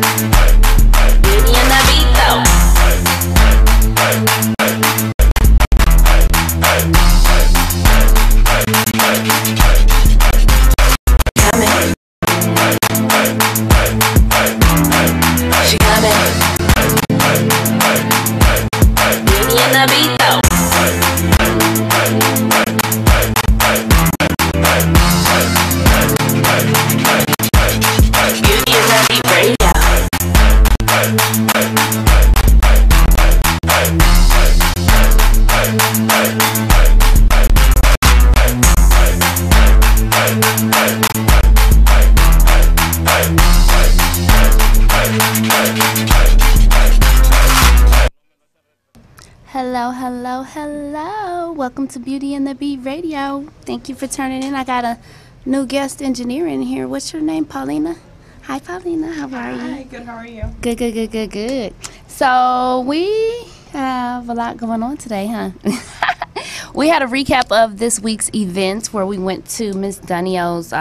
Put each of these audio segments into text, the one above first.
Beauty and the Beat though. Coming. She coming. Beauty and the Beat though. Beauty and the Beat Radio. Hello, hello, hello. Welcome to Beauty and the Beat Radio. Thank you for turning in. I got a new guest engineer in here. What's your name, Paulina? Hi, Paulina. How are you? Hi, good. How are you? Good, good, good, good, good. So we have a lot going on today, huh? We had a recap of this week's events where we went to Miss Dunio's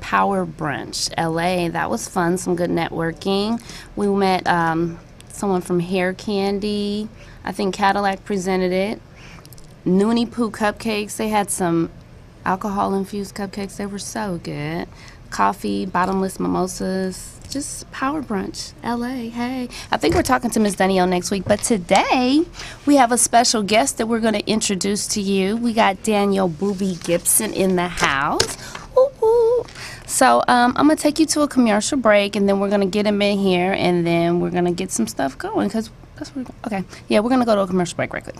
Power Brunch, LA. That was fun, some good networking. We met someone from Hair Candy. I think Cadillac presented it. Noonie Poo Cupcakes. They had some alcohol-infused cupcakes. They were so good. Coffee, bottomless mimosas. Just Power Brunch, LA. Hey. I think we're talking to Miss Dunio next week. But today, we have a special guest that we're going to introduce to you. We got Daniel Booby Gibson in the house. Ooh, ooh. So I'm going to take you to a commercial break, and then we're going to get him in here, and then we're going to get some stuff going. Because that's what okay. Yeah, we're going to go to a commercial break right quick.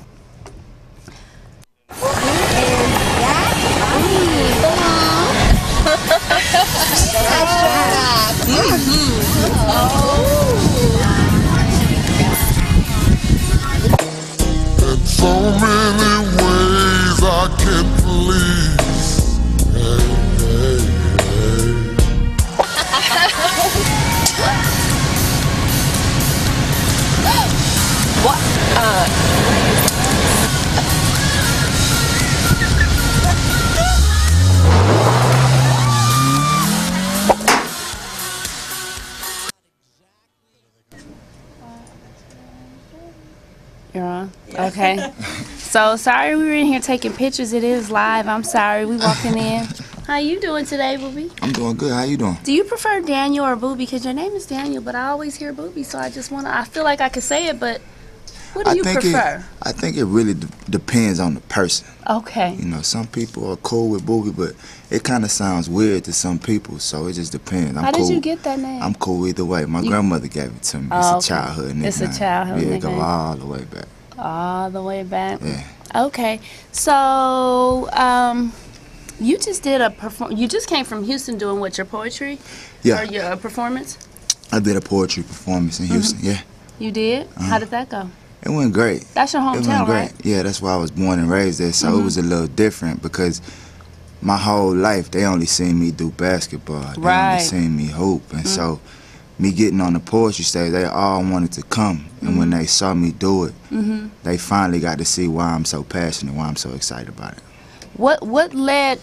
In so many ways I can please. Hey, You're on? Okay. So, sorry we were in here taking pictures. It is live. I'm sorry. We walking in. How you doing today, Booby? I'm doing good. How you doing? Do you prefer Daniel or Booby? Because your name is Daniel, but I always hear Booby, so I just want to, I feel like I could say it, but what do you prefer? I think it really depends on the person. Okay. You know, some people are cool with Booby, but it kind of sounds weird to some people, so it just depends. How did you get that name? I'm cool either way. My grandmother gave it to me. Oh, it's a childhood nickname. It's a childhood nickname. nickname. It go all the way back. All the way back? Yeah. Okay. So, you just did you just came from Houston doing what, your poetry? Yeah. Or your performance? I did a poetry performance in Houston, yeah. You did? How did that go? It went great. That's your It hometown, went great. right? Yeah, that's why I was born and raised there, so it was a little different because my whole life they only seen me do basketball. They Right. only seen me hoop, and so me getting on the poetry stage, they all wanted to come, and when they saw me do it, they finally got to see why I'm so passionate, why I'm so excited about it. What led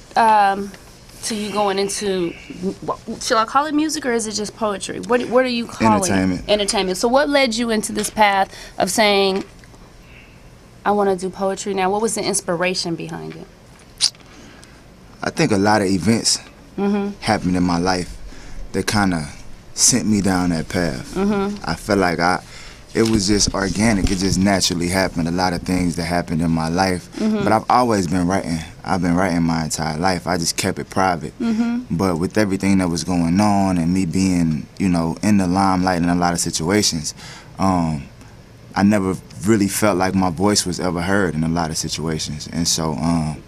to you going into, should I call it music or is it just poetry? What are you calling Entertainment. it? Entertainment. So what led you into this path of saying, I want to do poetry now? What was the inspiration behind it? I think a lot of events happened in my life that kind of sent me down that path. I felt like it was just organic. It just naturally happened. A lot of things that happened in my life. But I've always been writing. I've been writing my entire life. I just kept it private. But with everything that was going on and me being, you know, in the limelight in a lot of situations, I never really felt like my voice was ever heard in a lot of situations. And so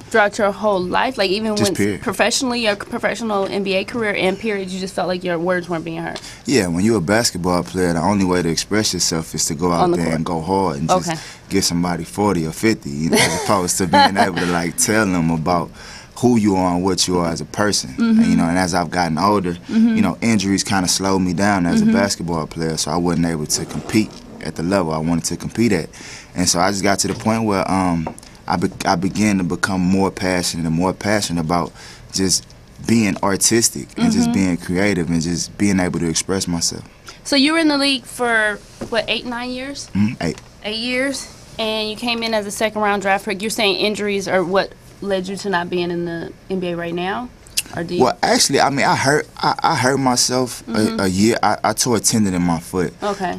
throughout your whole life, like even just when period. professionally, your professional NBA career and period, you just felt like your words weren't being heard? Yeah, when you're a basketball player, the only way to express yourself is to go out On the there court. and go hard and just Okay. give somebody 40 or 50, you know, as opposed to being able to like tell them about who you are and what you are as a person. And, you know, and as I've gotten older, you know, injuries kind of slowed me down as a basketball player, so I wasn't able to compete at the level I wanted to compete at. And so I just got to the point where I began to become more passionate about just being artistic and just being creative and just being able to express myself. So you were in the league for what, 8, 9 years? 8. 8 years, and you came in as a second round draft pick. You're saying injuries are what led you to not being in the NBA right now, or do you? Well, actually, I mean, I hurt myself a year. I tore a tendon in my foot. Okay.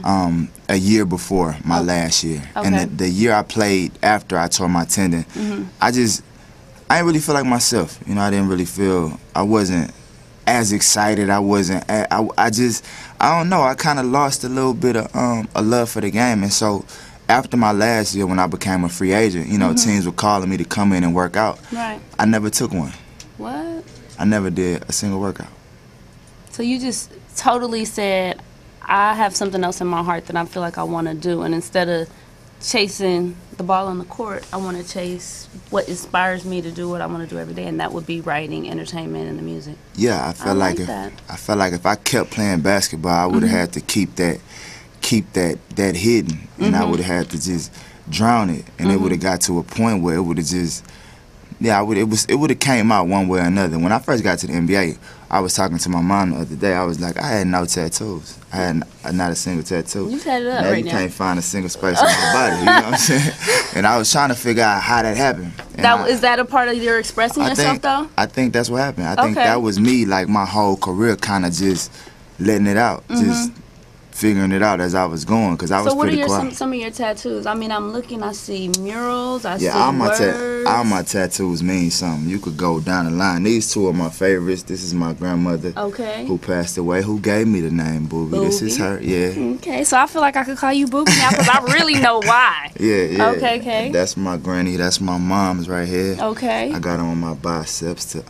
A year before my last year, Okay. and the year I played after I tore my tendon, I didn't really feel like myself. You know, I didn't really feel. I wasn't as excited. I wasn't. I don't know. I kind of lost a little bit of a love for the game, and so after my last year, when I became a free agent, you know, teams were calling me to come in and work out. Right. I never took one. What? I never did a single workout. So you just totally said, I have something else in my heart that I feel like I want to do, and instead of chasing the ball on the court, I want to chase what inspires me to do what I want to do every day, and that would be writing, entertainment, and the music. Yeah, I felt like if I kept playing basketball, I would have had to keep that hidden, and I would have had to just drown it, and it would have got to a point where it would have just, it would have came out one way or another. When I first got to the NBA, I was talking to my mom the other day. I was like, I had no tattoos. I had not a single tattoo. You tatted up now right you now. can't find a single space on my body. You know what I'm saying? And I was trying to figure out how that happened. And Is that a part of your expressing yourself, though? I think that's what happened. I think Okay. that was me, like my whole career, kind of just letting it out, just figuring it out as I was going, because I was So what pretty are quiet. some of your tattoos? I mean, I'm looking, I see murals, I see Yeah, all words. my tattoos mean something. You could go down the line. These two are my favorites. This is my grandmother, Okay. who passed away, who gave me the name Booby. This is Booby. her. Yeah. Okay, so I feel like I could call you Booby now because I really know why. Yeah. Okay. That's my granny. That's my mom's right here. Okay. I got them on my biceps to,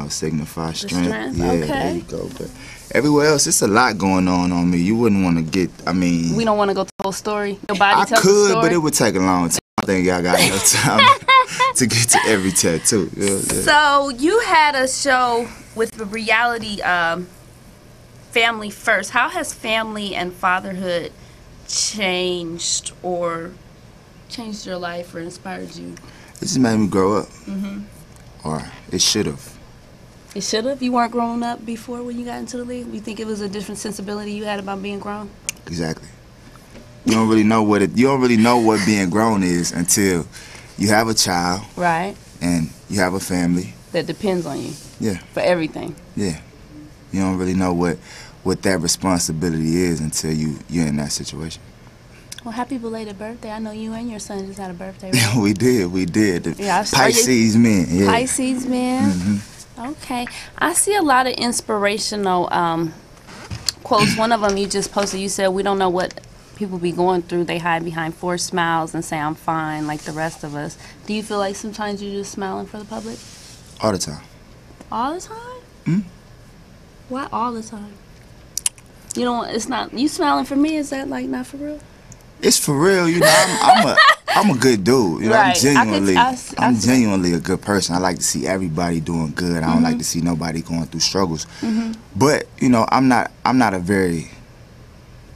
signify strength. strength, Yeah, okay. there you go. But everywhere else, it's a lot going on me. You wouldn't want to get. We don't want to go through the whole story. Your body I tells the could, story. but it would take a long time. I think y'all got enough time to get to every tattoo. Yeah. So you had a show with the reality Family First. How has family and fatherhood changed your life or inspired you? It just made me grow up. Or it should have. It should have. You weren't grown up before when you got into the league? You think it was a different sensibility you had about being grown? Exactly. You don't really know what being grown is until you have a child Right. and you have a family. That depends on you. Yeah. For everything. Yeah. You don't really know what that responsibility is until you're in that situation. Well, happy belated birthday. I know you and your son just had a birthday, right? We did. The Yeah, I saw Pisces men. Yeah. Pisces, man. Okay. I see a lot of inspirational quotes. One of them you just posted, you said, we don't know what people be going through. They hide behind forced smiles and say, I'm fine, like the rest of us. Do you feel like sometimes you're just smiling for the public? All the time. All the time? Why all the time? You don't, it's not, you smiling for me, is that like not for real? It's for real, you know. I'm a good dude. You know, Right. I'm genuinely a good person. I like to see everybody doing good. I don't like to see nobody going through struggles. But you know, I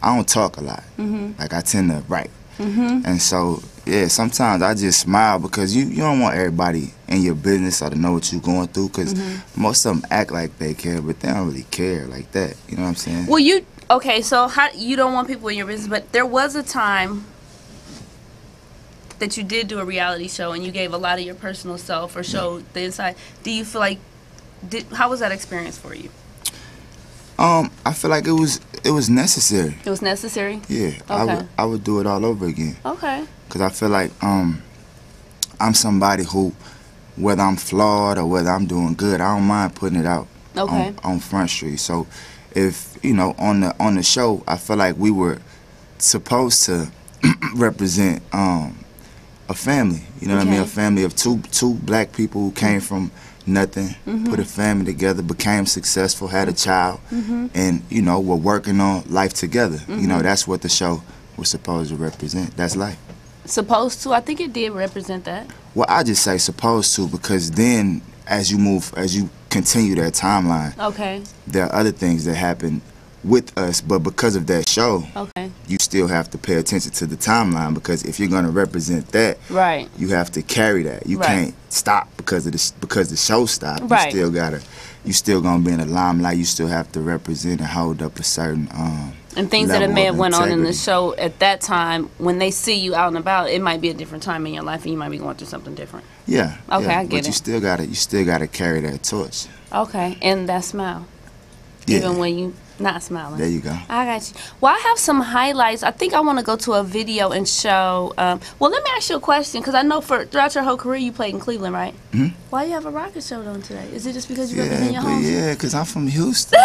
don't talk a lot. Like I tend to write. And so yeah, sometimes I just smile because you don't want everybody in your business or to know what you're going through, because most of them act like they care, but they don't really care like that. You know what I'm saying? Well, okay, so you don't want people in your business, but there was a time that you did do a reality show and you gave a lot of your personal self or showed the inside. Do you feel like, how was that experience for you? I feel like it was necessary. It was necessary? Yeah, Okay. I would do it all over again. Okay. Because I feel like I'm somebody who, whether I'm flawed or whether I'm doing good, I don't mind putting it out on Front Street. So if, on the show, I feel like we were supposed to represent a family. You know what I mean? A family of two black people who came from nothing, put a family together, became successful, had a child, and, were working on life together. That's what the show was supposed to represent. That's life. Supposed to? I think it did represent that. Well, I just say supposed to because then as you continue that timeline, there are other things that happen with us, but because of that show, you still have to pay attention to the timeline, because if you're going to represent that, you have to carry that. You can't stop because the show stopped. You still gonna be in the limelight. You still have to represent and hold up a certain And things that it may level of have went on in the integrity. show at that time, when they see you out and about, it might be a different time in your life, and you might be going through something different. Yeah. Okay, yeah. I get But you it. still gotta carry that torch. Okay, and that smile, Yeah. even when you not smiling. There you go. I got you. Well, I have some highlights. I think I want to go to a video and show. Well, let me ask you a question, because I know throughout your whole career you played in Cleveland, right? Mhm. Why you have a rocket show on today? Is it just because you represent Yeah, your but home? yeah, cause I'm from Houston.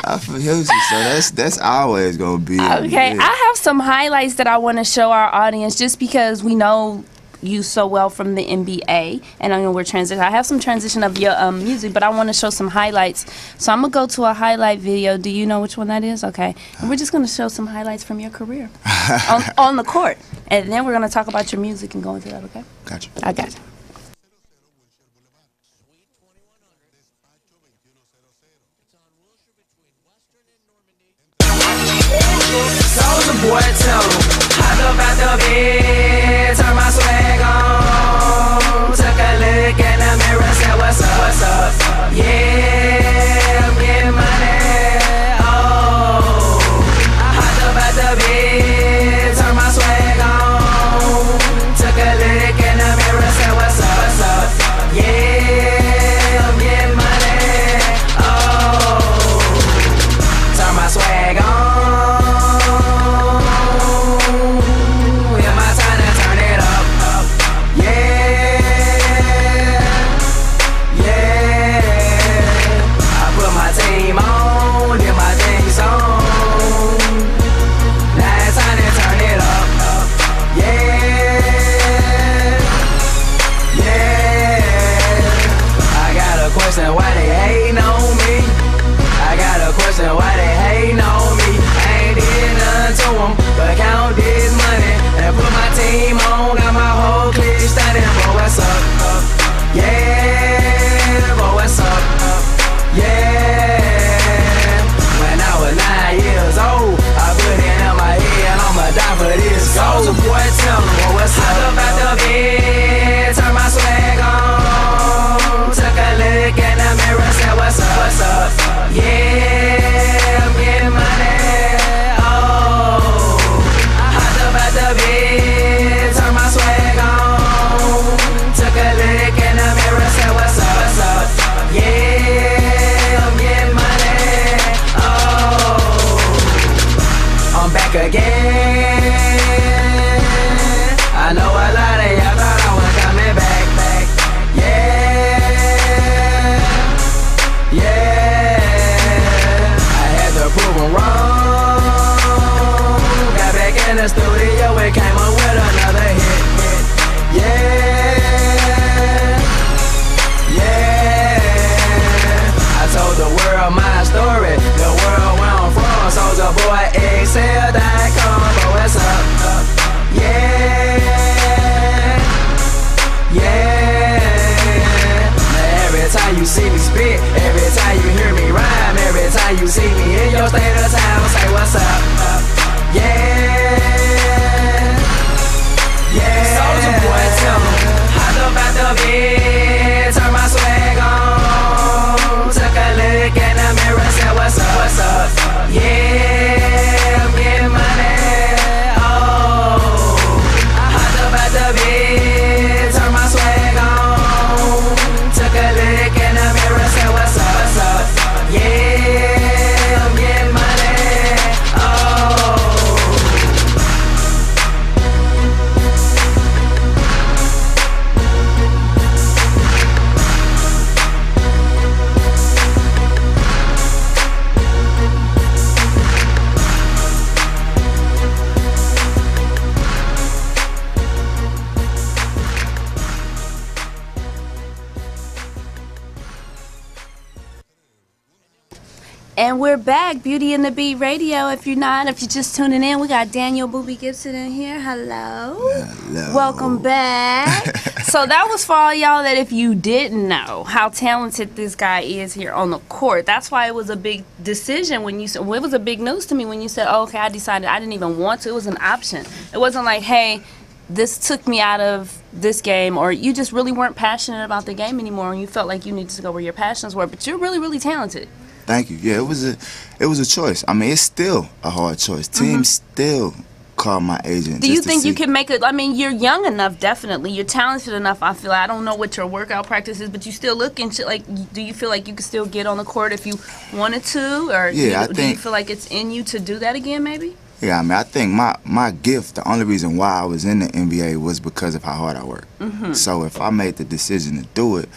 I'm from Houston, so that's always gonna be. Okay, yeah. I have some highlights that I want to show our audience, just because we know you so well from the NBA, and I know we're transition. I have some transition of your music, but I want to show some highlights. So I'm gonna go to a highlight video. Do you know which one that is? Okay, and we're just gonna show some highlights from your career on the court, and then we're gonna talk about your music and go into that. Okay? Gotcha. I got you. Soulja Boy, tell 'em. Hop up out the bed, turn my swag on. Took a look in the mirror, said, what's up, what's up? Yeah, I'm getting money. Oh, I hopped up out the bed, turn my swag on. Took a look in the mirror, said, what's up, what's up? Yeah, I'm getting money. Oh, turn my swag on. Why they hating on me? I got a question, why they hating on me? I ain't did nothing to them, but count this money and put my team on. Got my whole clique standing, boy, what's up? Yeah, boy, what's up? Yeah. When I was 9 years old, I put it in my head, I'ma die for this gold. Soulja Boy, tell me, boy, what's up? Hop up out the bed, turn my swag on. Took a look in the mirror, said, what's up, what's up? Yeah, I'm getting money. Oh, I hopped up out the bed, turn my swag on. Took a look in the mirror, said, what's up, what's up? Yeah, I'm getting money. Oh, I'm back again. I know a lot of y'all thought I was coming back. Prove 'em wrong. Got back in the studio and came up with another hit. Yeah, yeah. I told the world my story, the world where I'm from. Soulja Boy, XL.com. But what's up? Yeah, yeah. Now every time you see me spit, every time you hear me rhyme, every time you see me in your state of time, say what's up? Yeah, yeah. Soulja Boy, tell 'em. Hopped up out the bed, turn my swag on. Took a look in the mirror, said what's up, what's up? Yeah, I'm getting money. Oh, I hopped up out the bed, turn my swag on. Took a look in the mirror, said what's up, what's up? Yeah, I'm getting money. Oh. And we're back, Beauty and the Beat Radio. If you're just tuning in, we got Daniel Booby Gibson in here. Hello. Hello. Welcome back. So that was for all y'all that if you didn't know how talented this guy is here on the court. That's why it was a big decision when you said, well, it was a big news to me when you said, oh, okay, I decided I didn't even want to. It was an option. It wasn't like, hey, this took me out of this game, or you just really weren't passionate about the game anymore and you felt like you needed to go where your passions were, but you're really, really talented. Thank you. Yeah, it was a choice. I mean, it's still a hard choice. Teams still call my agent. Do you just to think you see- can make it? I mean, you're young enough, definitely. You're talented enough. I feel. I don't know what your workout practice is, but you still look into like. Do you feel like you could still get on the court if you wanted to, or Yeah, do you feel like it's in you to do that again? Maybe. Yeah, I mean, I think my gift, the only reason why I was in the NBA was because of how hard I work. So if I made the decision to do it,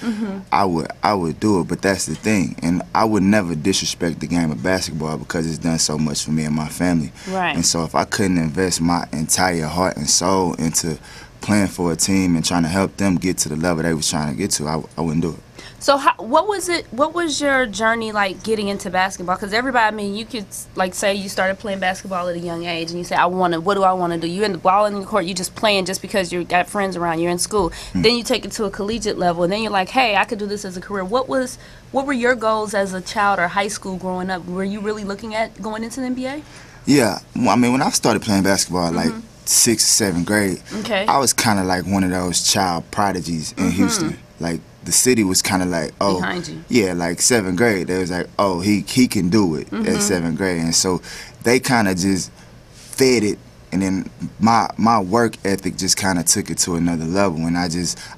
I would do it. But that's the thing, and I would never disrespect the game of basketball because it's done so much for me and my family. Right. And so if I couldn't invest my entire heart and soul into playing for a team and trying to help them get to the level they was trying to get to, I wouldn't do it. So what was it? What was your journey like getting into basketball? Because everybody, I mean, you could like say you started playing basketball at a young age, and you say, what do I want to do? You're in the ball in the court, you just playing just because you got friends around. You're in school. Then you take it to a collegiate level, and then you're like, hey, I could do this as a career. What were your goals as a child or high school growing up? Were you really looking at going into the NBA? Yeah, well, I mean, when I started playing basketball, like 6th, 7th grade, Okay. I was kind of like one of those child prodigies in Houston. Like the city was kind of like, oh, Behind you. yeah, like 7th grade, they was like, oh, he can do it at 7th grade, and so they kind of just fed it, and then my work ethic just kind of took it to another level, and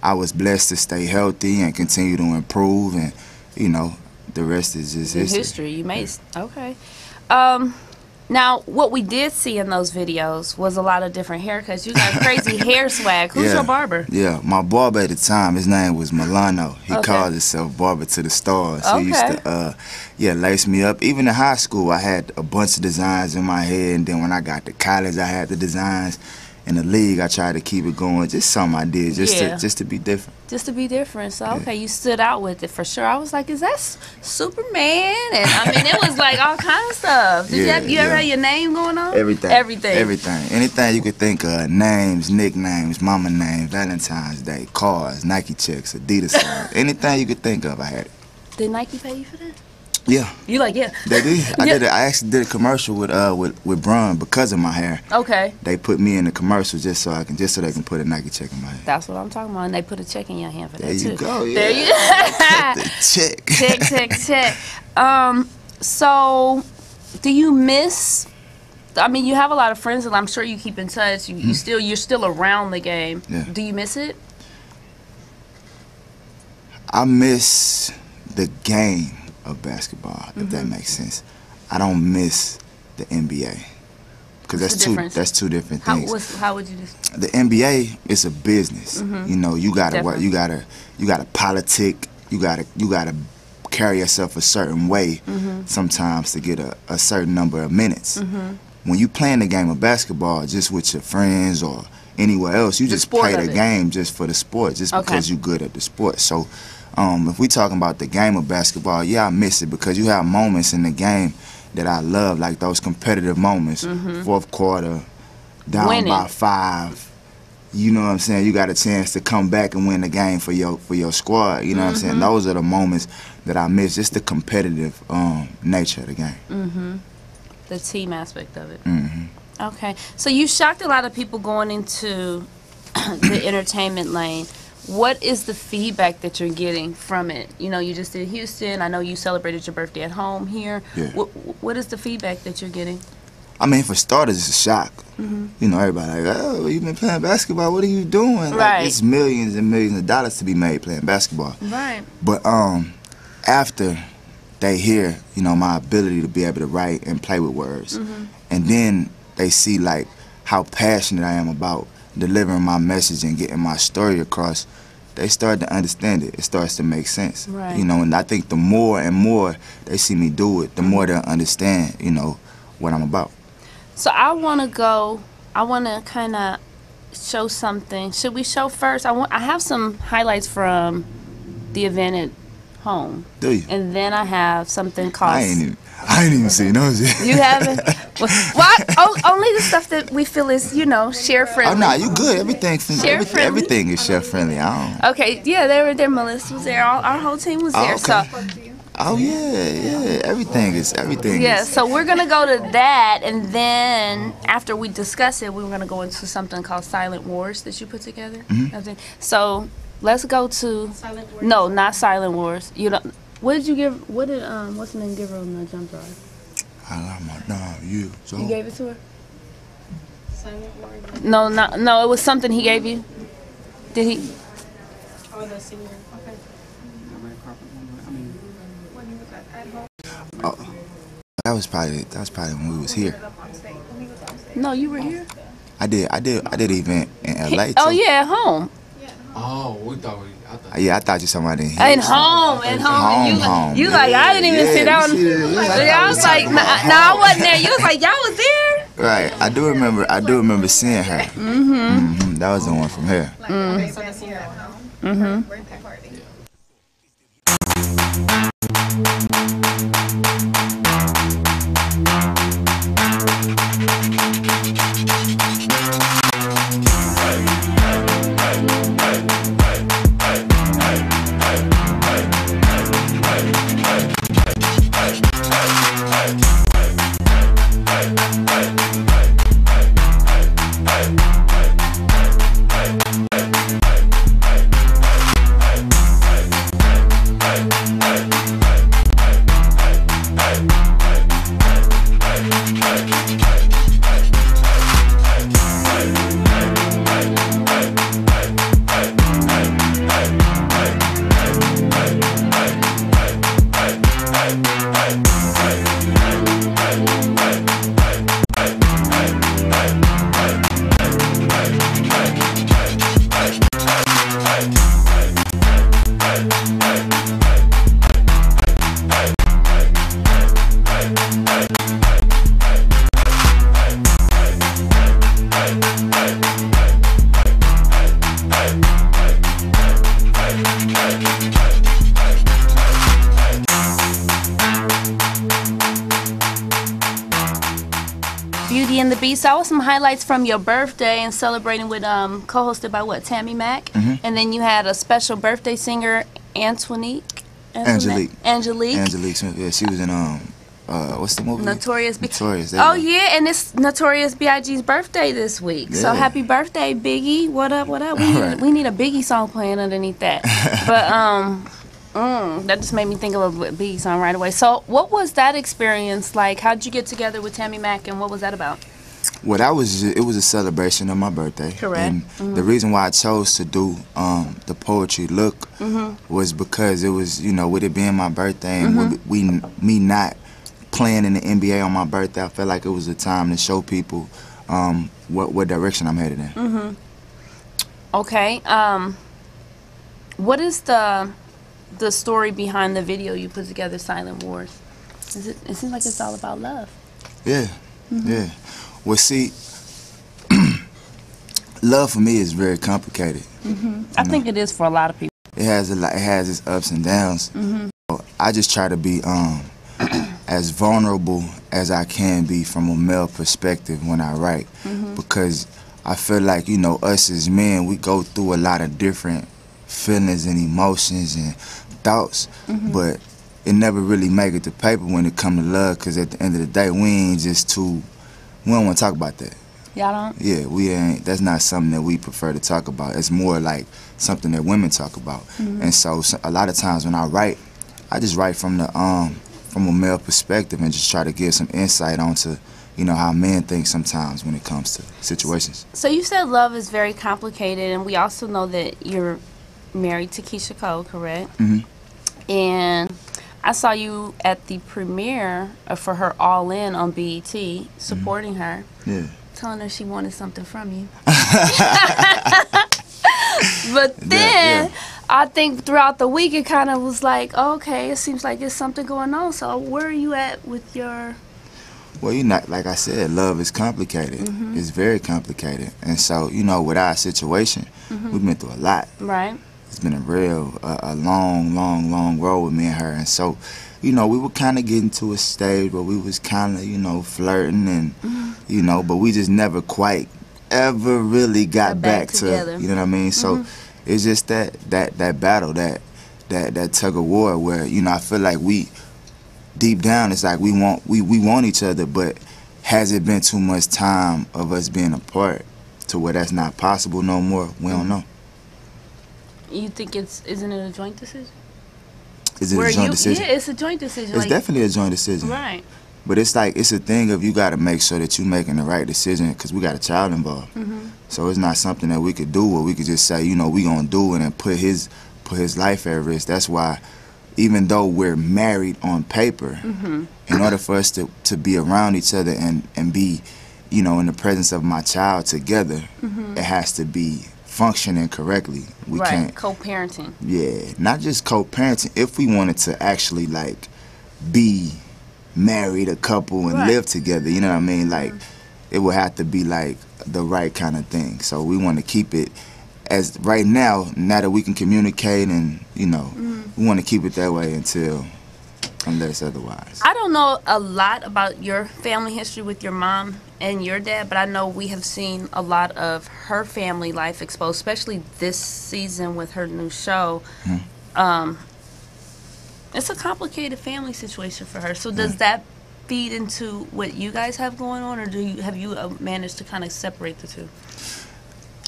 I was blessed to stay healthy and continue to improve, and you know, the rest is just history. You made okay. Now, what we did see in those videos was a lot of different haircuts. You got crazy hair swag. Who's your barber? Yeah, my barber at the time, his name was Milano. He Okay. called himself Barber to the Stars. He used Okay. to, lace me up. Even in high school, I had a bunch of designs in my head, and then when I got to college, I had the designs. In the league, I tried to keep it going. Just something I did, just to be different. Just to be different. So, okay, you stood out with it for sure. I was like, is that Superman? And I mean, it was like all kinds of stuff. Did you ever have your name going on? Everything. Everything. Everything. Anything you could think of. Names, nicknames, mama name, Valentine's Day, cars, Nike checks, Adidas songs. Anything you could think of, I had it. Did Nike pay you for that? Yeah. You like, yeah. They did. I actually did a commercial with Braun because of my hair. Okay. They put me in the commercial just so they can put a Nike check in my head. That's what I'm talking about. And they put a check in your hand for that, There too. you go. Yeah. There you The check. check. So, do you miss? I mean, you have a lot of friends, and I'm sure you keep in touch. You're still around the game. Yeah. Do you miss it? I miss the game of basketball, if that makes sense. I don't miss the NBA because What's the difference? that's two different things. How would you just? The NBA is a business. You know, you gotta work. You gotta politic. You gotta carry yourself a certain way sometimes to get a certain number of minutes. When you playing the game of basketball just with your friends or anywhere else, you just sport play of the it. game just for the sport, just because you're good at the sport. So if we talking about the game of basketball, yeah, I miss it because you have moments in the game that I love, like those competitive moments. Fourth quarter, down Winning. by 5. You know what I'm saying? You got a chance to come back and win the game for your squad. You know what I'm saying? Those are the moments that I miss. Just the competitive nature of the game. The team aspect of it. Okay. So you shocked a lot of people going into the entertainment lane. What is the feedback that you're getting from it? You know, you just did Houston. I know you celebrated your birthday at home here. Yeah. What is the feedback that you're getting? I mean, for starters, it's a shock. You know, everybody like, oh, you've been playing basketball. What are you doing? Right. Like, it's millions and millions of dollars to be made playing basketball. Right. But after they hear, you know, my ability to be able to write and play with words, and then they see like how passionate I am about delivering my message and getting my story across, they start to understand it. It starts to make sense. Right. You know, and I think the more and more they see me do it, the more they'll understand, you know, what I'm about. So I want to kind of show something. Should we show first? I have some highlights from the event at home. Do you? And then I have something called... I ain't even seen those yet. You haven't? Only the stuff that we feel is, you know, share Oh, friendly. nah, you good. Everything is chef friendly. I don't. Okay, yeah, they were there. Melissa was there. Our whole team was there. okay. So, Oh yeah. Everything is. yeah, so we're going to go to that, and then after we discuss it, we're going to go into something called Silent Wars that you put together. So let's go to... Silent Wars? No, not Silent Wars. You don't... What did you give? What did what's the name give her on the jump drive? I love my dog, you. So You gave it to her? No, no. It was something he gave you. Did he? Oh, the senior. Okay. oh, that was probably when we was here. No, you were here. I did an event in LA too. Oh yeah, at home. Oh, we thought we. I thought. Yeah, I thought you talking about in here. At home. Home. You like I didn't even sit down. you see it. I was like, no, I wasn't there. You was like, y'all was there. Right, I do remember seeing her. That was the one from here. Birthday party. Beauty and the Beast. So I was some highlights from your birthday and celebrating with co-hosted by what, Tammy Mack, and then you had a special birthday singer, Angelique Smith. Yeah, she was in what's the movie? Notorious B. Notorious. Oh yeah, and it's Notorious B.I.G.'s birthday this week. So Yeah. happy birthday, Biggie. What up? What up? Right. We need a Biggie song playing underneath that. But that just made me think of a Biggie song right away. So what was that experience like? How'd you get together with Tammy Mack, and what was that about? Well, it was a celebration of my birthday. Correct. And the reason why I chose to do the poetry look was because it was, with it being my birthday and me not playing in the NBA on my birthday, I felt like it was a time to show people what direction I'm headed in. Okay. What is the story behind the video you put together, Silent Wars? It seems like it's all about love. Yeah, yeah. Well, see, love for me is very complicated. I think it is for a lot of people. It has its ups and downs. So I just try to be as vulnerable as I can be from a male perspective when I write, because I feel like us as men, we go through a lot of different feelings and emotions and thoughts, but it never really make it to paper when it come to love, because at the end of the day, we don't want to talk about that. Y'all don't? Yeah, we ain't. That's not something that we prefer to talk about. It's more like something that women talk about. And so a lot of times when I write, I just write from a male perspective and just try to give some insight onto, how men think sometimes when it comes to situations. So you said love is very complicated, and we also know that you're married to Keisha Cole, correct? And I saw you at the premiere for her All In on BET, supporting her. Yeah. Telling her she wanted something from you. But then I think throughout the week it kind of was like, okay, it seems like there's something going on. So where are you at with your... Well, like I said, love is complicated. It's very complicated. And so, with our situation, we've been through a lot. Right. It's been a long road with me and her. And so, we were kind of getting to a stage where we was kind of, flirting and, but we just never quite ever really got back together. to, you know what I mean? So it's just that battle, that tug of war where, I feel like we, deep down, it's like we want each other, but has it been too much time of us being apart to where that's not possible no more? We don't know. You think isn't it a joint decision? Is it a joint decision? Yeah, it's a joint decision. It's definitely a joint decision. Right. But it's like, it's a thing of you got to make sure that you're making the right decision because we got a child involved. So it's not something that we could do or we could just say, you know, we going to do it and put his life at risk. That's why even though we're married on paper, in order for us to be around each other and be, you know, in the presence of my child together, it has to be functioning correctly. We can't co-parenting. Yeah, not just co-parenting. If we wanted to actually like be married, a couple, and live together, you know what I mean? Like it would have to be like the right kind of thing. So we want to keep it as right now that we can communicate and, you know, we want to keep it that way unless otherwise. I don't know a lot about your family history with your mom and your dad, but I know we have seen a lot of her family life exposed, especially this season with her new show. It's a complicated family situation for her. So does that feed into what you guys have going on, or have you managed to kind of separate the two?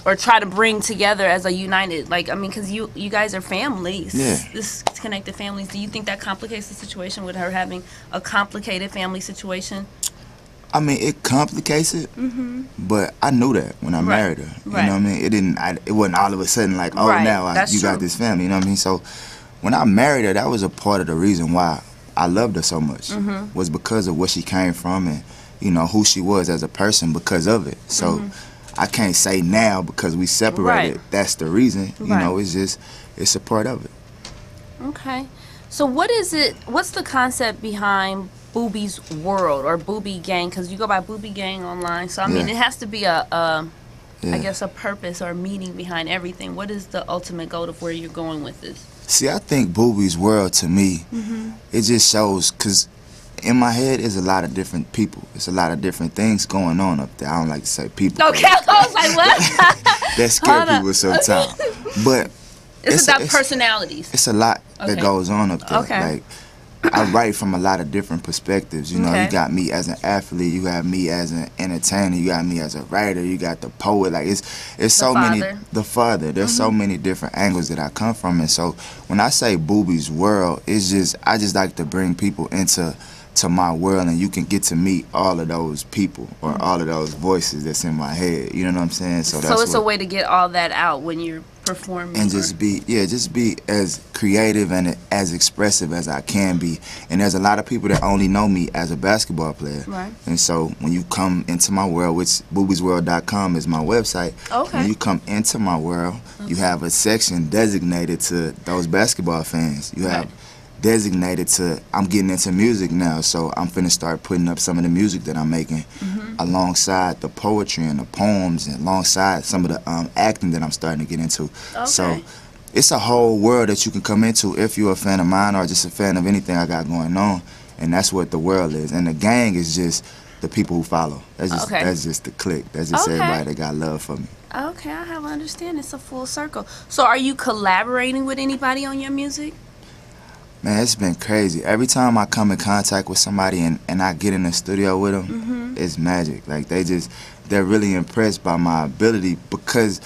Or try to bring together as a united, like, I mean, because you guys are families. Yeah. This connected families. Do you think that complicates the situation with her having a complicated family situation? I mean, it complicates it, but I knew that when I married her. You know what I mean? It wasn't all of a sudden like, oh, now you got this family. You know what I mean? So when I married her, that was a part of the reason why I loved her so much, was because of where she came from and, you know, who she was as a person because of it. So I can't say now because we separated, that's the reason. You know, it's a part of it. Okay. So what's the concept behind Boobie's World or Boobie Gang? Because you go by Boobie Gang online. So, I mean, it has to be I guess, a purpose or a meaning behind everything. What is the ultimate goal of where you're going with this? See, I think Boobie's World, to me, it just shows, because in my head is a lot of different people. It's a lot of different things going on up there. I don't like to say people. Okay, I was like, what? That scare people sometimes. But it's about personalities. It's a lot that goes on up there. Okay. Like, I write from a lot of different perspectives. You know, you got me as an athlete, you got me as an entertainer, you got me as a writer, you got the poet. Like it's so many. The father. There's so many different angles that I come from, and so when I say Boobie's World, it's just I just like to bring people into my world, and you can get to meet all of those people or all of those voices that's in my head. You know what I'm saying? So it's a way to get all that out when you're performing and just be as creative and as expressive as I can be. And there's a lot of people that only know me as a basketball player, and so when you come into my world, which boobiesworld.com is my website, when you come into my world, you have a section designated to those basketball fans. You have designated to, I'm getting into music now, so I'm finna start putting up some of the music that I'm making alongside the poetry and the poems and alongside some of the acting that I'm starting to get into. So it's a whole world that you can come into if you're a fan of mine or just a fan of anything I got going on, and that's what the world is. And the gang is just the people who follow. That's just the clique. That's just everybody that got love for me. Okay, I have understand. It's a full circle. So are you collaborating with anybody on your music? Man, it's been crazy. Every time I come in contact with somebody and I get in the studio with them, it's magic. Like, they're really impressed by my ability, because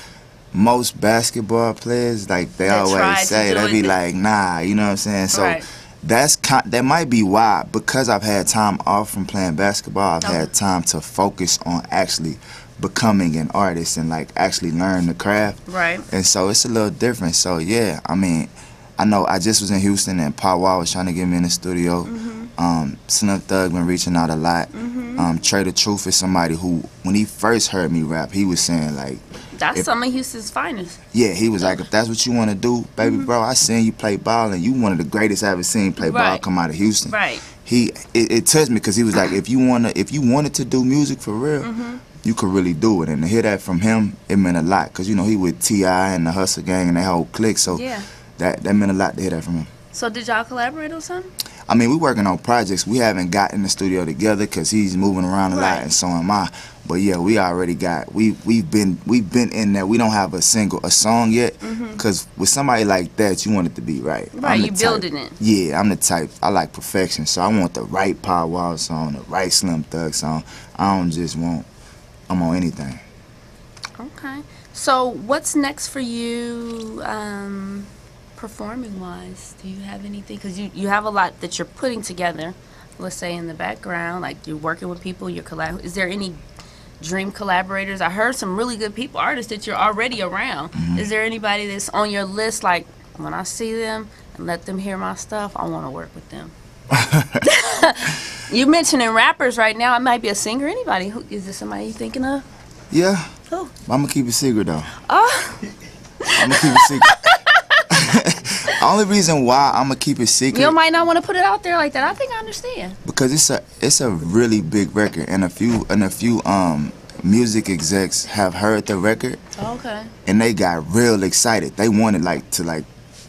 most basketball players, like, they always say, they be like, nah, you know what I'm saying? So that might be why, because I've had time off from playing basketball, I've had time to focus on actually becoming an artist and, like, actually learn the craft. And so it's a little different. So, yeah, I mean, I know I just was in Houston and Pac Wall was trying to get me in the studio. Slim Thug been reaching out a lot. Trey the Truth is somebody who, when he first heard me rap, he was saying, like, that's some of Houston's finest. Yeah, he was like, if that's what you want to do, baby bro, I seen you play ball, and you one of the greatest I ever seen play ball come out of Houston. It touched me, because he was like, if you wanted to do music for real, you could really do it. And to hear that from him, it meant a lot, because, you know, he with T.I. and the Hustle Gang and that whole clique, so that meant a lot to hear that from him. So did y'all collaborate on something? I mean, we working on projects. We haven't got in the studio together because he's moving around a lot, and so am I. But yeah, we already got. We've been in there. We don't have a song yet, because with somebody like that, you want it to be right. You building it. Yeah, I'm the type. I like perfection, so I want the right Pac Wall song, the right Slim Thug song. I don't just want. I'm on anything. Okay. So what's next for you? performing wise? Do you have anything? Because you have a lot that you're putting together. Let's say in the background, like you're working with people. Is there any dream collaborators? I heard some really good people, artists that you're already around. Is there anybody that's on your list? Like when I see them and let them hear my stuff, I want to work with them. You mentioning rappers right now. It might be a singer. Anybody? Is there somebody you thinking of? Yeah. Who? I'm gonna keep it secret though. Oh. I'm gonna keep it secret. Only reason why I'm gonna keep it secret. You might not want to put it out there like that. I think I understand. Because it's a really big record, and a few music execs have heard the record, Okay. and they got real excited. They wanted to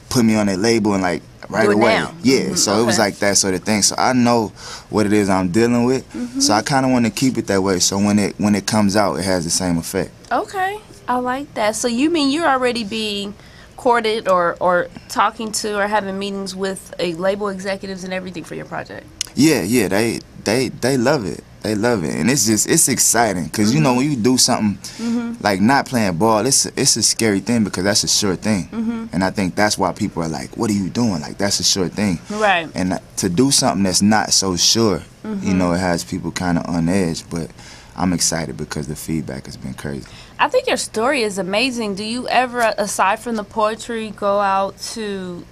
put me on their label and right Do it away. now. Yeah, so it was Okay. like that sort of thing. So I know what it is I'm dealing with. So I kind of want to keep it that way. So when it comes out, it has the same effect. Okay. I like that. So you mean you're already being courted or talking to or having meetings with a label executives and everything for your project? Yeah, they love it. They love it, and it's exciting because you know when you do something like not playing ball, it's a scary thing because that's a sure thing, and I think that's why people are like, "What are you doing?" Like that's a sure thing, Right. and to do something that's not so sure, you know, it has people kind of on edge. But I'm excited because the feedback has been crazy. I think your story is amazing. Do you ever, aside from the poetry, go out to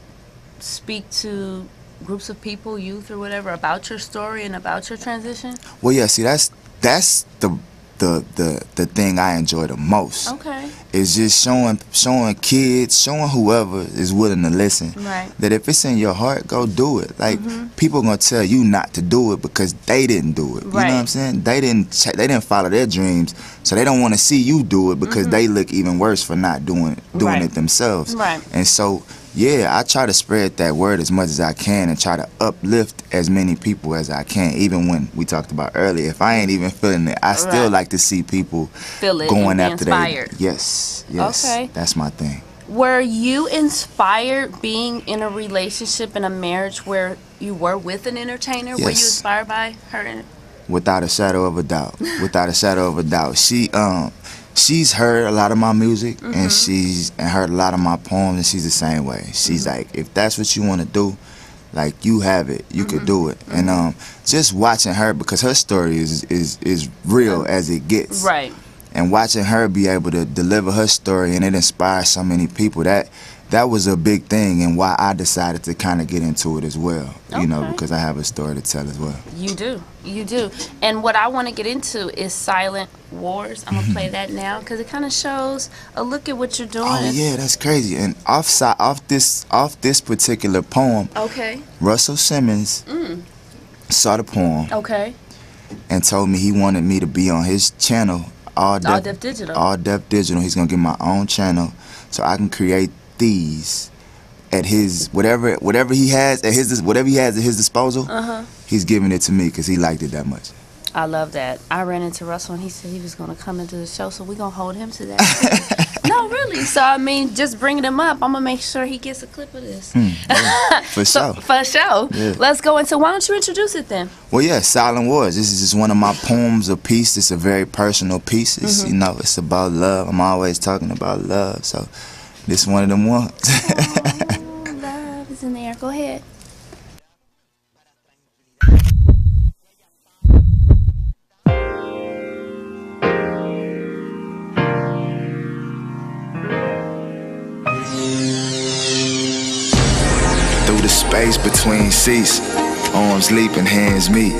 speak to groups of people, youth or whatever, about your story and about your transition? Well, yeah, see, that's the thing I enjoy the most. Okay. Is just showing kids, showing whoever is willing to listen, Right. that if it's in your heart, go do it. Like people gonna tell you not to do it because they didn't do it. You know what I'm Right. saying? They didn't follow their dreams, so they don't want to see you do it because they look even worse for not doing Right. it themselves. Right. And so, yeah, I try to spread that word as much as I can and try to uplift as many people as I can. Even when we talked about earlier, if I ain't even feeling it, I still Right. like to see people Feel it going and be after inspired. Yes. Okay. That's my thing. Were you inspired being in a relationship, in a marriage where you were with an entertainer? Were you Yes. inspired by her? Without a shadow of a doubt. Without a shadow of a doubt. She's heard a lot of my music and she's heard a lot of my poems, and she's the same way. She's like, if that's what you want to do, like you have it, you could do it. And just watching her, because her story is real as it gets. Right. And watching her be able to deliver her story and it inspires so many people, that was a big thing, and why I decided to kind of get into it as well. You know, Okay. because I have a story to tell as well. You do. You do. And what I want to get into is Silent Wars. I'm going to play that now because it kind of shows a look at what you're doing. Oh yeah, that's crazy. And off this particular poem, Okay. Russell Simmons saw the poem Okay. and told me he wanted me to be on his channel, All Def Digital. All Def Digital. He's gonna get my own channel so I can create these at his whatever he has at his disposal. He's giving it to me because he liked it that much. I love that. I ran into Russell and he said he was going to come into the show, so we're going to hold him to that. No, really. So, I mean, just bringing him up, I'm going to make sure he gets a clip of this. For sure. For sure. Yeah. Let's go into, why don't you introduce it then? Well, yeah, Silent Wars. This is just one of my poems, a piece. It's a very personal piece. It's, you know, it's about love. I'm always talking about love, so this one of them ones. Oh, love is in the air. Go ahead. Through the space between seats, arms leaping, hands meet.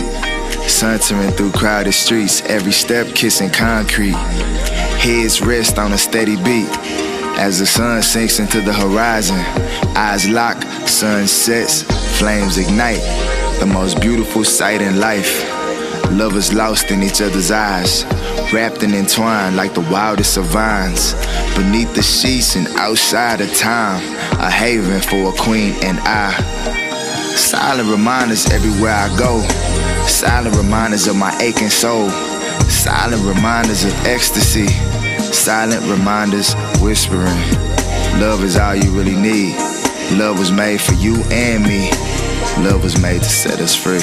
Sauntering through crowded streets, every step kissing concrete. Heads rest on a steady beat. As the sun sinks into the horizon, eyes lock, sun sets, flames ignite. The most beautiful sight in life. Lovers lost in each other's eyes, wrapped and entwined like the wildest of vines. Beneath the sheets and outside of time, a haven for a queen and I. Silent reminders everywhere I go, silent reminders of my aching soul, silent reminders of ecstasy, silent reminders whispering. Love is all you really need. Love was made for you and me. Love was made to set us free.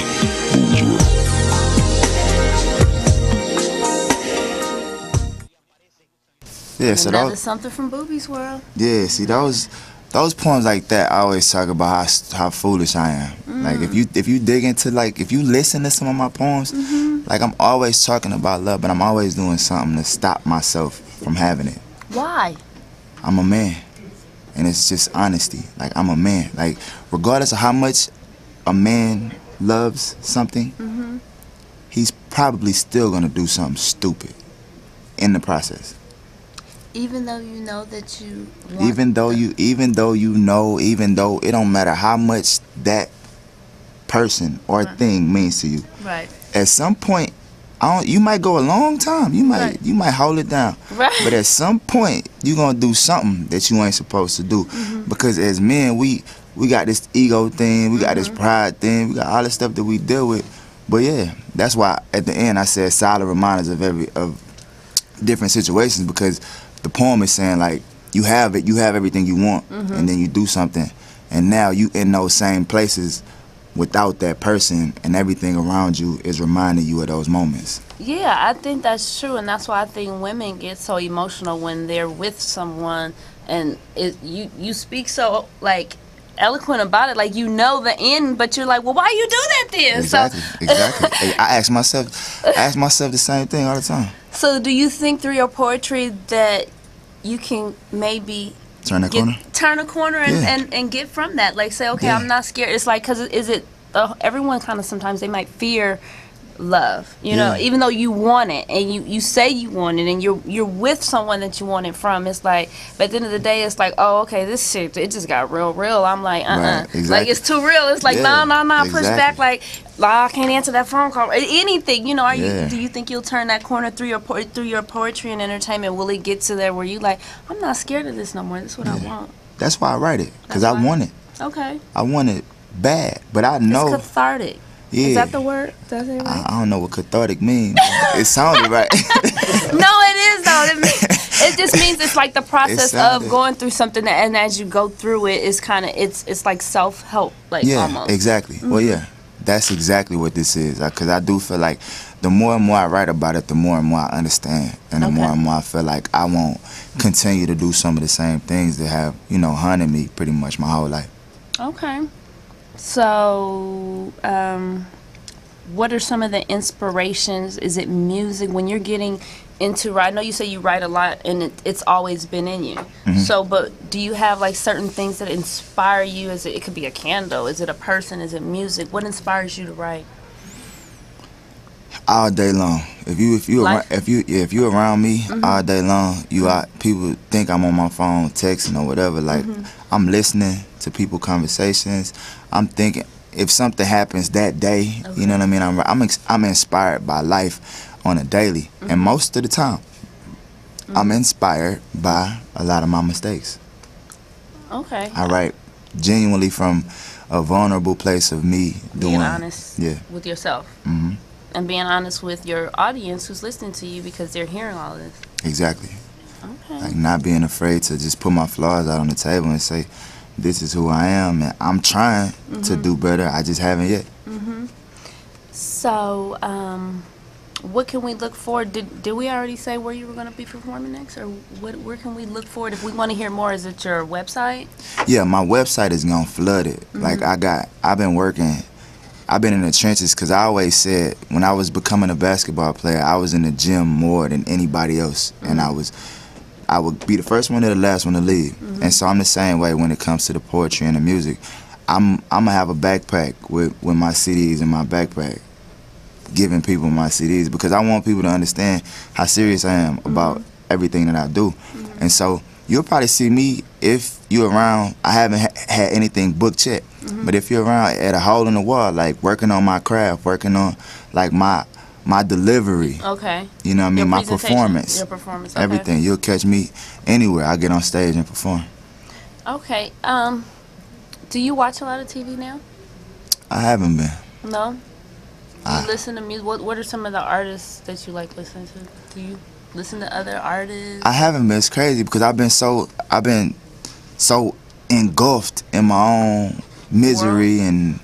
Yeah, so Another that, something from Booby's World. yeah, see, that those poems like that, I always talk about how foolish I am. Like if you dig into, like, if you listen to some of my poems, like, I'm always talking about love, but I'm always doing something to stop myself from having it. Why? I'm a man, and it's just honesty. Like, I'm a man. Like, regardless of how much a man loves something, he's probably still gonna do something stupid in the process. Even though you know that you want Even though it don't matter how much that person or thing means to you. Right. At some point, you might go a long time. You might hold it down. Right. But at some point, you gonna do something that you ain't supposed to do. Because as men, we got this ego thing, we got this pride thing, we got all this stuff that we deal with. But yeah, that's why at the end I said solid reminders of different situations, because the poem is saying, like, you have everything you want, and then you do something, and now you in those same places without that person, and everything around you is reminding you of those moments. Yeah, I think that's true, and that's why I think women get so emotional when they're with someone, and you speak so, like, eloquent about it, like, you know the end, but you're like, well, why you do that then? Exactly. Hey, I ask myself the same thing all the time. So do you think through your poetry that you can maybe Turn a corner and get from that, like, say, okay, Yeah. I'm not scared. It's like, because everyone kind of sometimes they might fear love, you know, even though you want it, and you say you want it, and you're with someone that you want it from. It's like, but at the end of the day, it's like, oh, okay, this shit, it just got real. I'm like, Right, exactly. like, it's too real. It's like, Yeah, no, push exactly. back, like, I can't answer that phone call, anything, you know. Yeah. Do you think you'll turn that corner through your poetry and entertainment? Will it get to there where you like, I'm not scared of this no more, this is what I want? That's why I write it, because I That's why? want it. Okay. I want it bad, but I know. It's cathartic. Yeah. Is that the word? Does it right? I don't know what cathartic means. It sounded right. No, it is though. It just means it's like the process of sounded- going through something, and as you go through it, it's kind of it's like self-help, like, Yeah, almost. exactly. Well, yeah, that's exactly what this is. Because I do feel like the more and more I write about it, the more and more I understand, and the more and more I feel like I won't continue to do some of the same things that have, haunted me pretty much my whole life. Okay. So, what are some of the inspirations? Is it music when you're getting into? I know you say you write a lot, and it's always been in you. So, but do you have like certain things that inspire you? It could be a candle? Is it a person? Is it music? What inspires you to write? All day long. If you around me all day long, people think I'm on my phone texting or whatever. Like, I'm listening to people conversations. I'm thinking if something happens that day, you know what I mean. I'm inspired by life on a daily, and most of the time, I'm inspired by a lot of my mistakes. Okay. I write genuinely from a vulnerable place of me Being honest with yourself. Mm-hmm. And being honest with your audience who's listening to you, because they're hearing all this. Exactly. Okay. Like, not being afraid to just put my flaws out on the table and say, this is who I am, and I'm trying to do better. I just haven't yet. So, what can we look forward? Did we already say where you were going to be performing next, or where can we look forward if we want to hear more? Is it your website? Yeah, my website is gonna flood it. Like, I've been working. I've been in the trenches, because I always said when I was becoming a basketball player, I was in the gym more than anybody else, and I would be the first one or the last one to leave. And so I'm the same way when it comes to the poetry and the music. I'm gonna have a backpack with my CDs in my backpack, giving people my CDs, because I want people to understand how serious I am about everything that I do. And so you'll probably see me if you're around. I haven't had anything booked yet, but if you're around at a hole in the wall, like working on my craft, working on like my delivery, Okay. you know what I mean, Your my presentation, performance, Your performance. Okay. everything. You'll catch me anywhere I get on stage and perform. Okay. Do you watch a lot of TV now? I haven't been. No. Do you listen to music? What are some of the artists that you like listening to? Do you listen to other artists? I haven't been. It's crazy because I've been so engulfed in my own misery and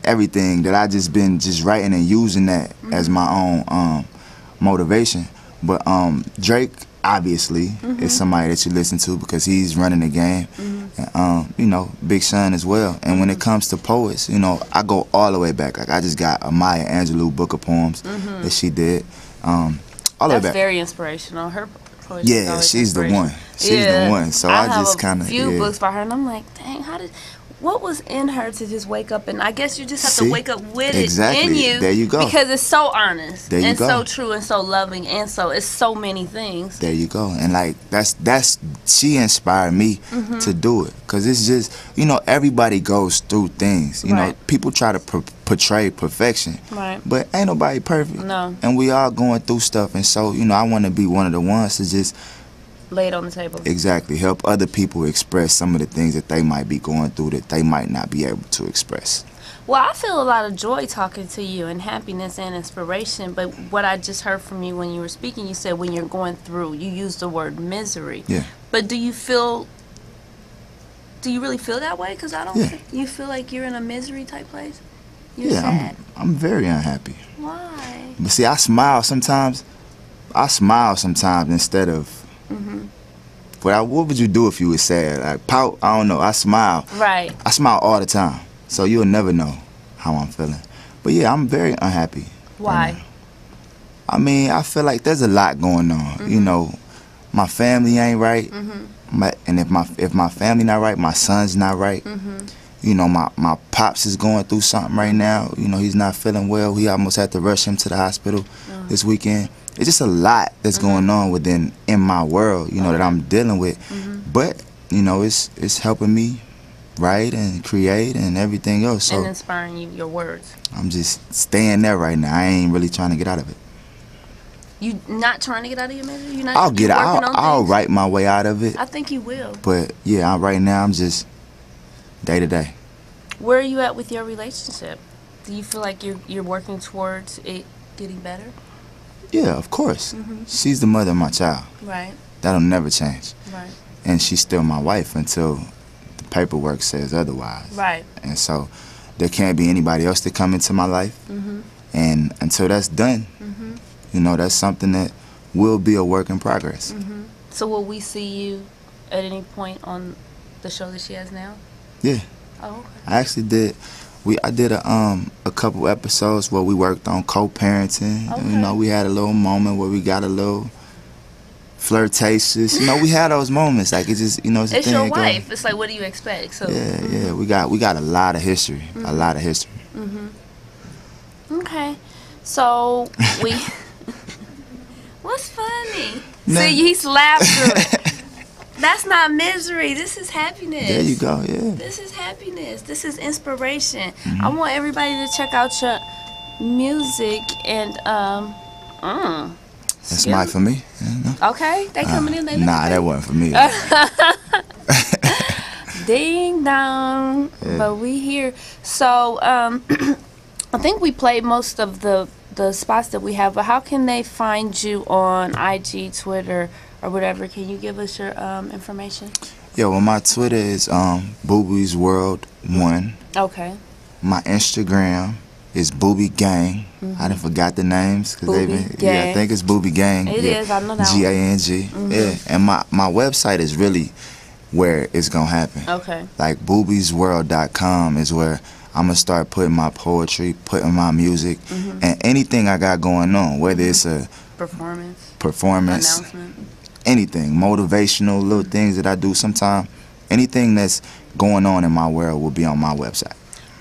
everything that I just been writing and using that as my own motivation. But Drake obviously is somebody that you listen to because he's running the game. And, you know, Big Sean as well. And when it comes to poets, you know, I go all the way back. Like I just got a Maya Angelou book of poems that she did. All the way That's back. very inspirational. Her poetry is Yeah, always she's the inspirational. one. She's the one. So I just kind have of a few books by her, and I'm like, dang, what was in her to just wake up? And I guess you just have See? to wake up with Exactly. it in you. There you go. Because it's so honest There you and go. so true and so loving and so it's so many things. There you go. And like that's she inspired me to do it, because it's just, you know, everybody goes through things, you know. Right. People try to portray perfection, Right. but ain't nobody perfect. No. And we all going through stuff, and so, you know, I want to be one of the ones to just Lay it on the table. exactly help other people express some of the things that they might be going through that they might not be able to express. Well, I feel a lot of joy talking to you and happiness and inspiration. But what I just heard from you when you were speaking, you said when you're going through, you used the word misery. Yeah. But do you really feel that way? Because I don't Yeah. think you feel like you're in a misery type place. You're Yeah, sad. I'm very unhappy. Why? But see, I smile sometimes instead of. But what would you do if you were sad? Like pout? I don't know. I smile. Right. I smile all the time, so you'll never know how I'm feeling. But yeah, I'm very unhappy. Why? I mean, I feel like there's a lot going on. You know, my family ain't right, and if my family not right, my son's not right. You know, my pops is going through something right now. You know, he's not feeling well. We almost had to rush him to the hospital this weekend. It's just a lot that's going on in my world, you know, that I'm dealing with. But, you know, it's helping me write and create and everything else. So And inspiring you, your words. I'm just staying there right now. I ain't really trying to get out of it. You not trying to get out of your misery? You not? I'll you get out. working on I'll things? write my way out of it. I think you will. But yeah, right now I'm just day to day. Where are you at with your relationship? Do you feel like you're working towards it getting better? Yeah, of course. She's the mother of my child. Right. That'll never change. Right. And she's still my wife until the paperwork says otherwise. Right. And so there can't be anybody else to come into my life. And until that's done, you know, that's something that will be a work in progress. So will we see you at any point on the show that she has now? Yeah. Oh, okay. I actually did. I did a couple episodes where we worked on co-parenting. Okay. You know, we had a little moment where we got a little flirtatious. You know, we had those moments. Like, it's just, you know, it's a It's thing your that go- wife. It's like, what do you expect? So Yeah. We got a lot of history. A lot of history. Okay. So we. What's funny? Nah. See, he slapped through it. That's not misery. This is happiness. There you go. Yeah. This is happiness. This is inspiration. I want everybody to check out your music and That's mine for me. Yeah, no. Okay, they coming in. They looking Nah, for that you. wasn't for me. Ding dong. But we here. So I think we played most of the spots that we have. But how can they find you on IG, Twitter, or whatever? Can you give us your information? Yeah, well, my Twitter is Booby's World 1. Okay. My Instagram is Booby Gang. I done forgot the names. Booby Yeah, I Gang. think it's Booby Gang. It yeah. is, I know that one. Gang. Yeah, and my website is really where it's going to happen. Okay. Like boobiesworld.com is where I'm going to start putting my poetry, putting my music, and anything I got going on, whether it's a performance, Announcement. anything, motivational little things that I do sometime, anything that's going on in my world will be on my website.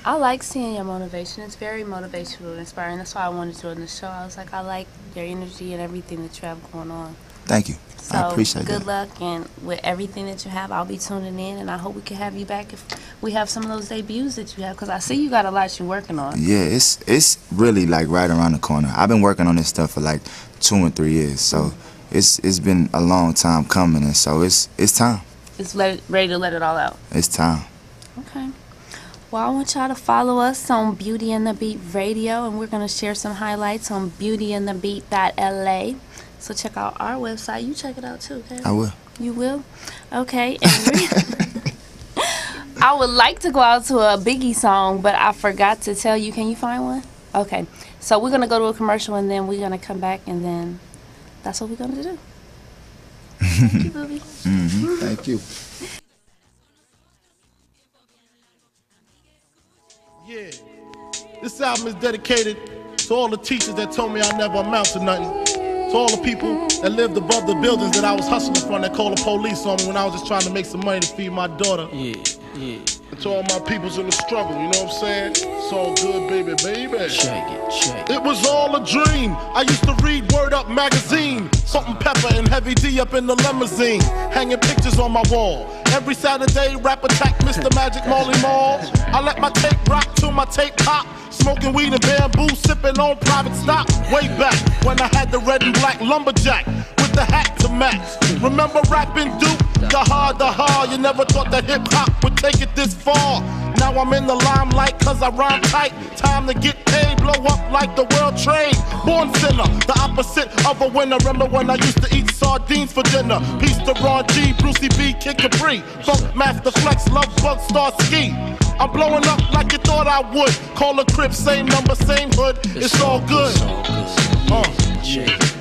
I like seeing your motivation. It's very motivational and inspiring. That's why I wanted to join the show. I was like, I like your energy and everything that you have going on. Thank you. So I appreciate good that. luck, and with everything that you have, I'll be tuning in, and I hope we can have you back if we have some of those debuts that you have, because I see you got a lot you're working on. Yeah, it's really like right around the corner. I've been working on this stuff for like 2 and 3 years, so it's been a long time coming, and so it's time. It's ready to let it all out. It's time. Okay. Well, I want y'all to follow us on Beauty and the Beat Radio, and we're going to share some highlights on beautyandthebeat.la. So check out our website. You check it out too, okay? I will. You will? Okay. And I would like to go out to a Biggie song, but I forgot to tell you. Can you find one? Okay. So we're going to go to a commercial, and then we're going to come back, and then that's what we're going to do. Thank you, Booby. Thank you. Yeah, this album is dedicated to all the teachers that told me I never amount to nothing. To all the people that lived above the buildings that I was hustling from that called the police on me when I was just trying to make some money to feed my daughter. Yeah. And to all my peoples in the struggle, you know what I'm saying? It's all good, baby, baby. Check it. It was all a dream. I used to read Word Up magazine. Salt and Pepper and Heavy D up in the limousine. Hanging pictures on my wall. Every Saturday, rap attack Mr. Magic Marley Marl. I let my tape rock till my tape pop. Smoking weed and bamboo, sipping on private stock. Way back when I had the red and black lumberjack with the hat to match. Remember rapping Duke? The hard. You never thought that hip hop would take it this far. Now I'm in the limelight cause I rhyme tight. Time to get paid, blow up like the world trade. Born sinner, the opposite of a winner. Remember when I used to eat sardines for dinner? Peace to Ron G, Brucey B, Kid Capri, Funk Master Flex, Love Bug, Star Ski. I'm blowing up like you thought I would. Call a crib, same number, same hood. It's all good.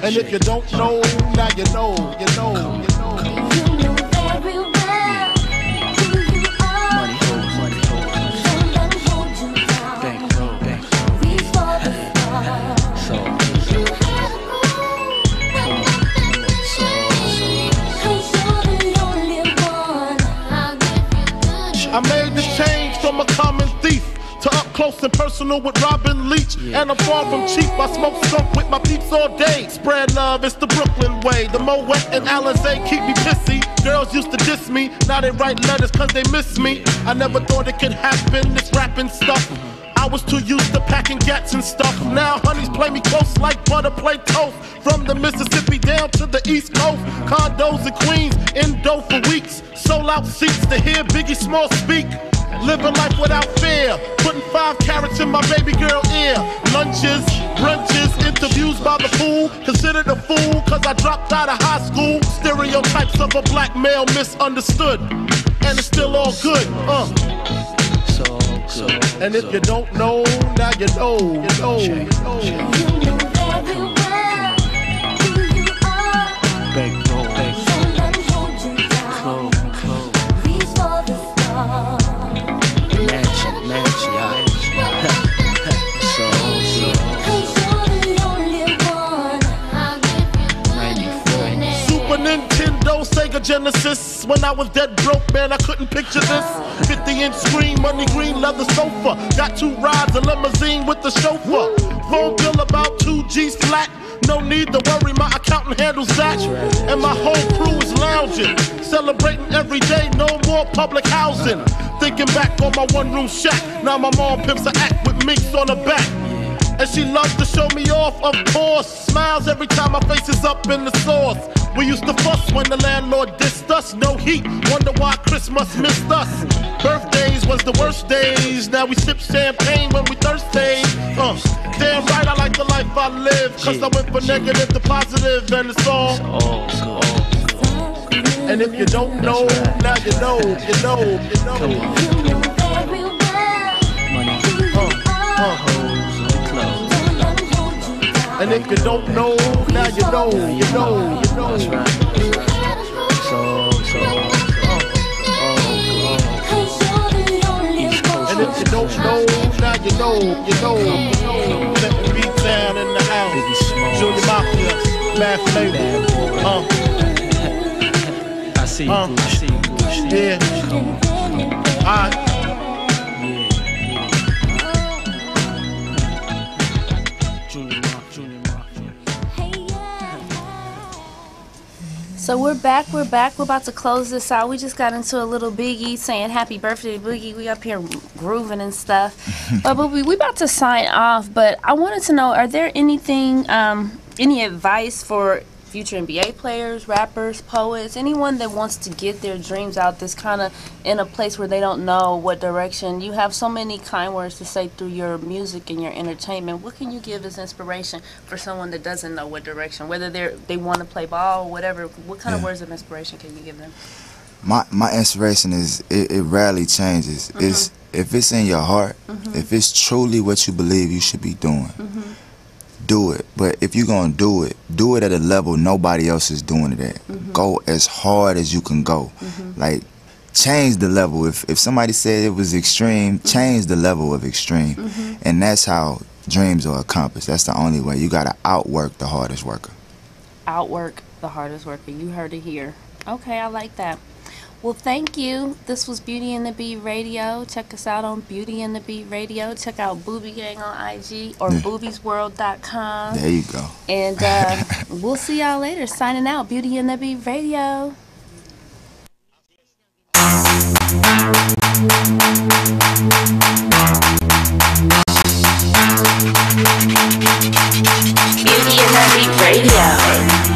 And if you don't know, now you know. You know very well who you are. Money hold. Don't let 'em hold you down. Bankroll. Reach for the stars. So. You have a move, cause you're the only one. I'll give you good. I made the change from a common thief to up close and personal with Robin Leach. And I'm far from cheap, I smoke skunk with my peeps all day. Spread love, it's the Brooklyn way. The Moet and Alizé keep me pissy. Girls used to diss me, now they write letters cause they miss me. I never thought it could happen, this rapping stuff. I was too used to packing gats and stuff. Now honeys play me close like butter play toast. From the Mississippi down to the East Coast. Condos in Queens, Indo for weeks. Sold out seats to hear Biggie Small speak. Living life without fear, putting 5 carats in my baby girl ear. Lunches, brunches, interviews by the pool. Considered a fool cause I dropped out of high school. Stereotypes of a black male misunderstood. And it's still all good, So. And if you don't know, now you know. You know very well who you are. Bankroll. Don't let 'em hold you down. Reach for the stars. Mansion, So. Cause you're the only one. I'll give you good. 94. Super Nintendo, Sega Genesis. When I was dead broke, man, I couldn't picture this. 50-inch screen, money green, leather sofa. Got 2 rides, a limousine with the chauffeur. Phone bill about 2 G's flat. No need to worry, my accountant handles that. And my whole crew is lounging, celebrating every day, no more public housing. Thinking back on my one-room shack, now my mom pimps an act with minks on her back. And she loves to show me off, of course. Smiles every time my face is up in the sauce. We used to fuss when the landlord dissed us. No heat, wonder why Christmas missed us. Birthdays was the worst days. Now we sip champagne when we thirsty. Damn right, I like the life I live. Cause I went from negative to positive, and it's all. And if you don't know, now you know. You know very well who you are. Don't let 'em hold you down. And if you don't know, now you know. You have a move, cause you're the only one. And if you don't know, now you know. Let the beat down in the house. Junior Mafia, Mad Flavor. I see you, Yeah. Alright. So we're back. We're about to close this out. We just got into a little Biggie saying happy birthday, Boogie. We up here grooving and stuff. But we about to sign off. But I wanted to know, are there anything, any advice for future NBA players, rappers, poets, anyone that wants to get their dreams out that's kind of in a place where they don't know what direction? You have so many kind words to say through your music and your entertainment. What can you give as inspiration for someone that doesn't know what direction, whether they want to play ball or whatever? What kind of words of inspiration can you give them? My inspiration is it rarely changes. It's if it's in your heart, if it's truly what you believe you should be doing, do it. But if you're gonna do it at a level nobody else is doing it at. Go as hard as you can go. Like, change the level. If somebody said it was extreme, change the level of extreme. And that's how dreams are accomplished. That's the only way. You gotta outwork the hardest worker. Outwork the hardest worker. You heard it here. Okay, I like that. Well, thank you. This was Beauty and the Beat Radio. Check us out on Beauty and the Beat Radio. Check out Booby Gang on IG or boobiesworld.com. There you go. And we'll see y'all later. Signing out, Beauty and the Beat Radio. Beauty and the Beat Radio.